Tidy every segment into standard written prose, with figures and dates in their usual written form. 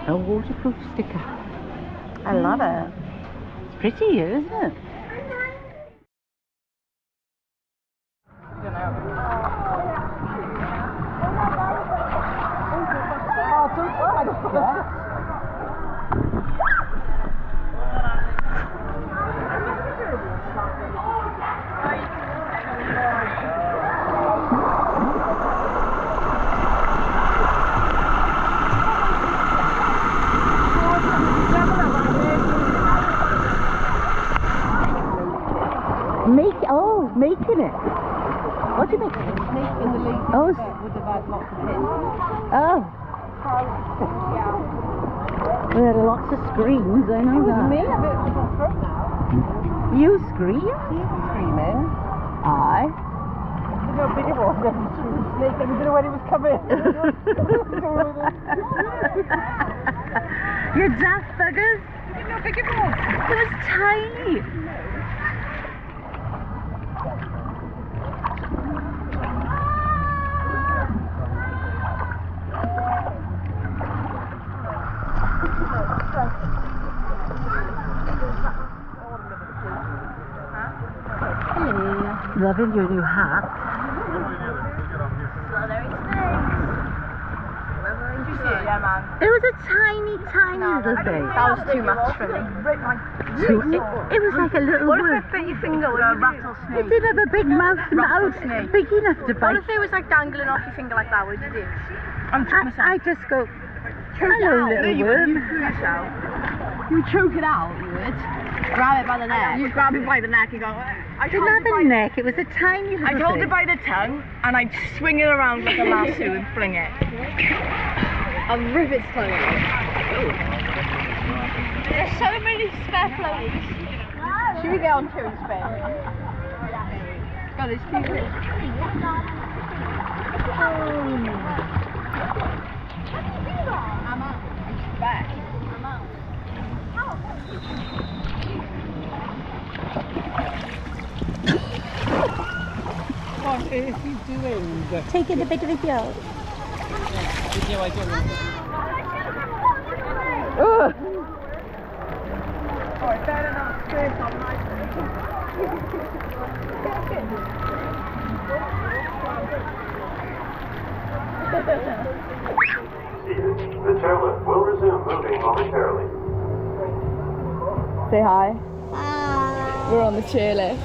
A waterproof sticker. I love it. It's pretty here, isn't it? Making it. What do you make? In the league Oh, would have had lots of pins. oh. We had lots of screams, I know that. Me, a bit of a throat now. You scream? You were screaming. Aye. You know how big it was, then through the snake, and we didn't know when he was coming. You daft buggers. You didn't know how big it was. It was tiny. Loving your new hat. Did you see it? Yeah, man. It was a tiny, tiny little thing. That was too much for me. It was like a little What worm. if it bit your finger with a rattlesnake? It did have a big mouth and Rattlesnake. big enough to What bite. if it was like dangling off your finger like that? What would you do? I just go, hello little worm. You threw yourself. You would choke it out, you would. Grab it by the neck. You grab it by the neck and go, I didn't have a neck, it was a tiny little I'd hold thing. it by the tongue and I'd swing it around like a lasso and fling it. I'd rip its tongue out. There's so many spare floaties. Should we get on Cherry's spare? God, there's two. I'm out. I'm back. I'm out. What is he doing? Taking a bit of video. Video I don't know. Oh, I better not spit on my The chairlift will resume moving momentarily. Say hi. Hi. We're on the chairlift.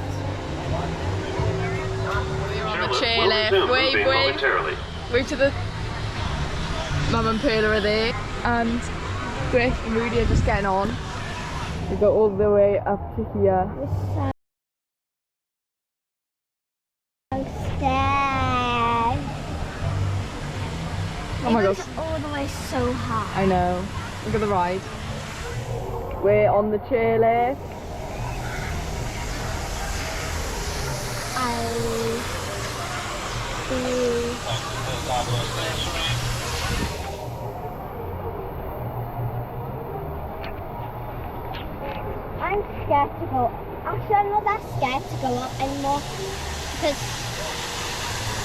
We're on the chairlift. Wave, wave. Wave to the... Mum and Perla are there. And Griff and Rudy are just getting on. We go all the way up to here. Oh my gosh. All the way so high. I know. Look at the ride. We're on the chairlift. I'm scared to go. Actually, I'm not that scared to go up anymore because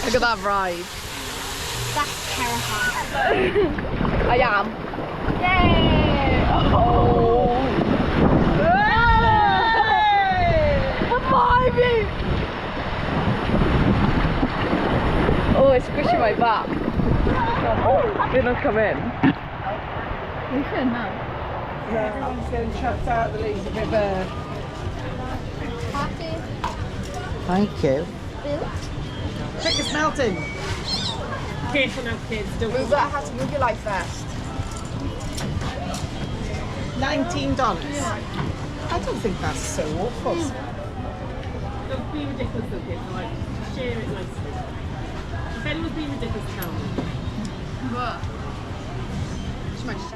Look at that ride. that's terrifying. I am. Yay! Oh! Hey! Oh, it's squishing my back. Did not come in. We should now. Everyone's getting chucked out the lazy river. Thank you. Check it's melting. Careful now, kids. Don't Move that hat, move your life vest. $19. I don't think that's so awful. Don't be ridiculous though, kids. Like, share it nicely. If anyone's being ridiculous, tell me. But she might just